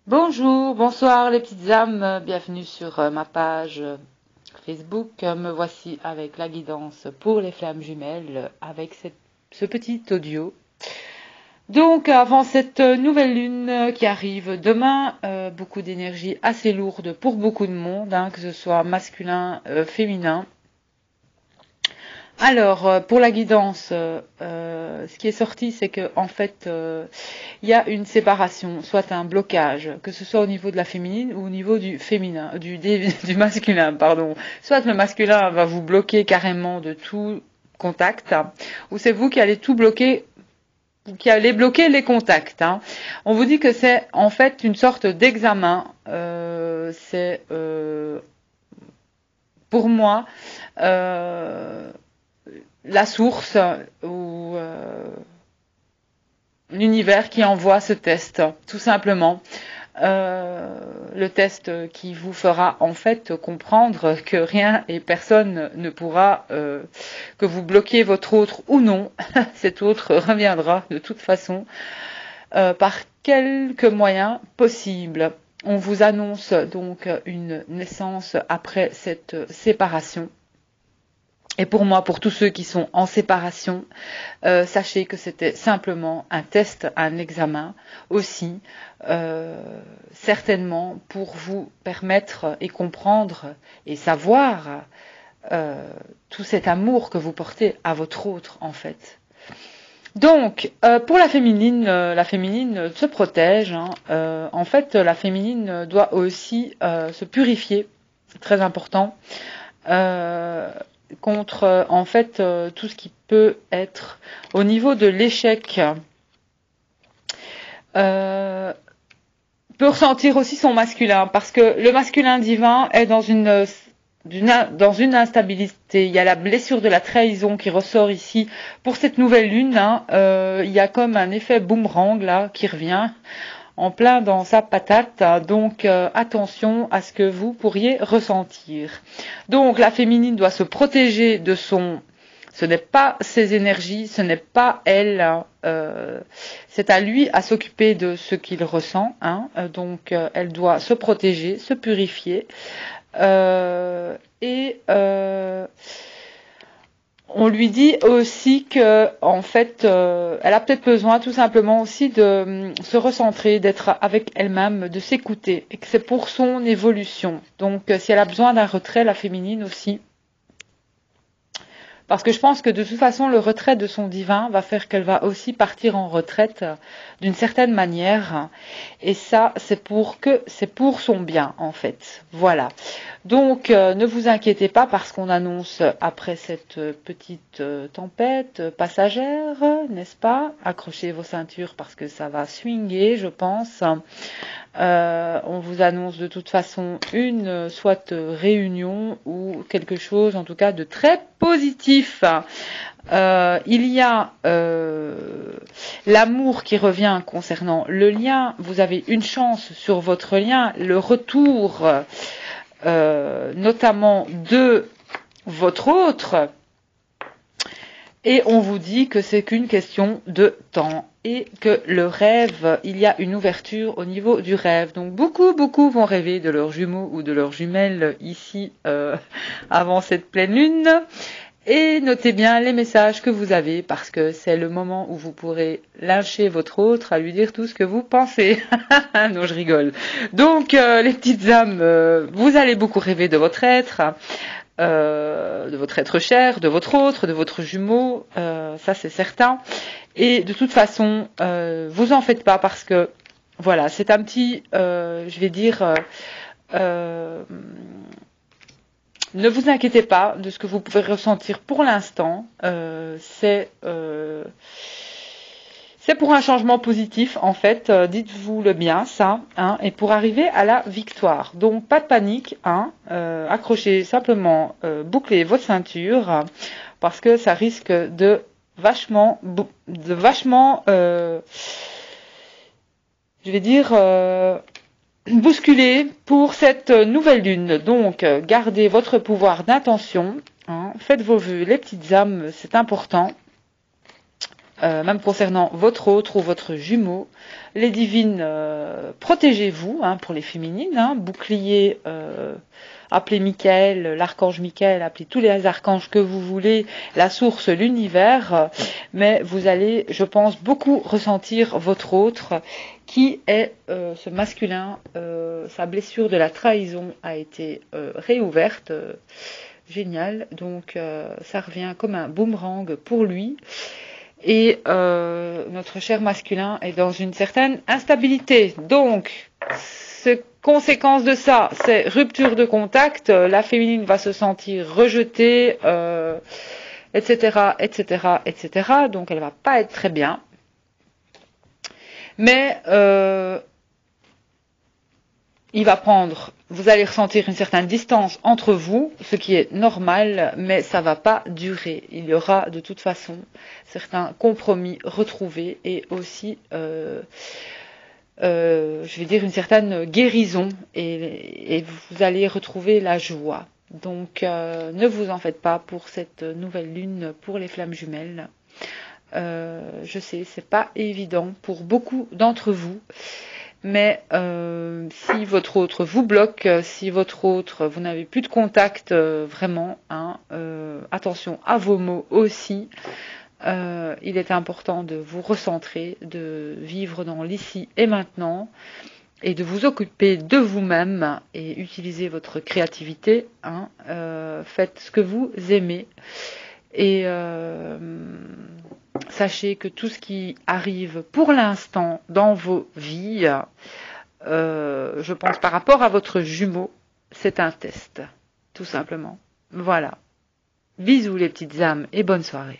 Bonjour, bonsoir les petites âmes, bienvenue sur ma page Facebook. Me voici avec la guidance pour les flammes jumelles avec ce petit audio. Donc avant cette nouvelle lune qui arrive demain, beaucoup d'énergie assez lourde pour beaucoup de monde, que ce soit masculin, féminin. Alors, pour la guidance, ce qui est sorti, c'est que en fait, il y a une séparation, soit un blocage, que ce soit au niveau de la féminine ou au niveau du féminin, du masculin, pardon. Soit le masculin va vous bloquer carrément de tout contact, ou c'est vous qui allez tout bloquer, qui allez bloquer les contacts. On vous dit que c'est en fait une sorte d'examen. C'est pour moi. La source ou l'univers qui envoie ce test, tout simplement. Le test qui vous fera en fait comprendre que rien et personne ne pourra, que vous bloquiez votre autre ou non, cet autre reviendra de toute façon par quelques moyens possibles. On vous annonce donc une naissance après cette séparation. Et pour moi, pour tous ceux qui sont en séparation, sachez que c'était simplement un test, un examen aussi, certainement pour vous permettre et comprendre et savoir tout cet amour que vous portez à votre autre en fait. Donc, pour la féminine se protège. En fait, la féminine doit aussi se purifier, c'est très important. Contre en fait tout ce qui peut être au niveau de l'échec, peut ressentir aussi son masculin, parce que le masculin divin est dans une instabilité. Il y a la blessure de la trahison qui ressort ici pour cette nouvelle lune. Il y a comme un effet boomerang là qui revient en plein dans sa patate, donc attention à ce que vous pourriez ressentir. Donc la féminine doit se protéger de ce n'est pas ses énergies, ce n'est pas elle, c'est à lui à s'occuper de ce qu'il ressent, donc elle doit se protéger, se purifier, et on lui dit aussi que, en fait, elle a peut-être besoin tout simplement aussi de se recentrer, d'être avec elle-même, de s'écouter, et que c'est pour son évolution. Donc, si elle a besoin d'un retrait, la féminine aussi. Parce que je pense que de toute façon, le retrait de son divin va faire qu'elle va aussi partir en retraite d'une certaine manière. Et ça, c'est pour son bien, en fait. Voilà. Donc, ne vous inquiétez pas parce qu'on annonce après cette petite tempête passagère, n'est-ce pas? Accrochez vos ceintures parce que ça va swinguer, je pense. On vous annonce de toute façon une soit réunion ou quelque chose en tout cas de très positif. Il y a l'amour qui revient concernant le lien. Vous avez une chance sur votre lien, le retour notamment de votre autre. Et on vous dit que c'est qu'une question de temps et que le rêve, il y a une ouverture au niveau du rêve. Donc beaucoup vont rêver de leurs jumeaux ou de leurs jumelles ici avant cette pleine lune. Et notez bien les messages que vous avez parce que c'est le moment où vous pourrez lyncher votre autre à lui dire tout ce que vous pensez. Non, je rigole. Donc les petites âmes, vous allez beaucoup rêver de votre être. De votre être cher, de votre autre, de votre jumeau, ça c'est certain. Et de toute façon, vous en faites pas parce que voilà, c'est un petit, je vais dire, ne vous inquiétez pas de ce que vous pouvez ressentir pour l'instant. C'est pour un changement positif, en fait, dites-vous le bien, ça, et pour arriver à la victoire. Donc, pas de panique, accrochez simplement, bouclez votre ceinture, parce que ça risque de vachement, je vais dire, bousculer pour cette nouvelle lune. Donc, gardez votre pouvoir d'intention, faites vos vœux, les petites âmes, c'est important. même concernant votre autre ou votre jumeau. Les divines, protégez-vous, pour les féminines, bouclier, appelez Michael, l'archange Michael, appelez tous les archanges que vous voulez, la source, l'univers, mais vous allez, je pense, beaucoup ressentir votre autre, qui est ce masculin, sa blessure de la trahison a été réouverte, génial, donc ça revient comme un boomerang pour lui. Et notre cher masculin est dans une certaine instabilité. Donc, conséquence de ça, c'est rupture de contact, la féminine va se sentir rejetée, etc., etc., etc. Donc, elle va pas être très bien. Mais vous allez ressentir une certaine distance entre vous, ce qui est normal, mais ça va pas durer. Il y aura de toute façon certains compromis retrouvés et aussi, je vais dire, une certaine guérison et vous allez retrouver la joie. Donc, ne vous en faites pas pour cette nouvelle lune pour les flammes jumelles. Je sais, c'est pas évident pour beaucoup d'entre vous. Mais si votre autre vous bloque, si votre autre, vous n'avez plus de contact vraiment, attention à vos mots aussi. Il est important de vous recentrer, de vivre dans l'ici et maintenant et de vous occuper de vous-même et utiliser votre créativité. Faites ce que vous aimez et sachez que tout ce qui arrive pour l'instant dans vos vies, je pense par rapport à votre jumeau, c'est un test, tout simplement. Voilà. Bisous les petites âmes et bonne soirée.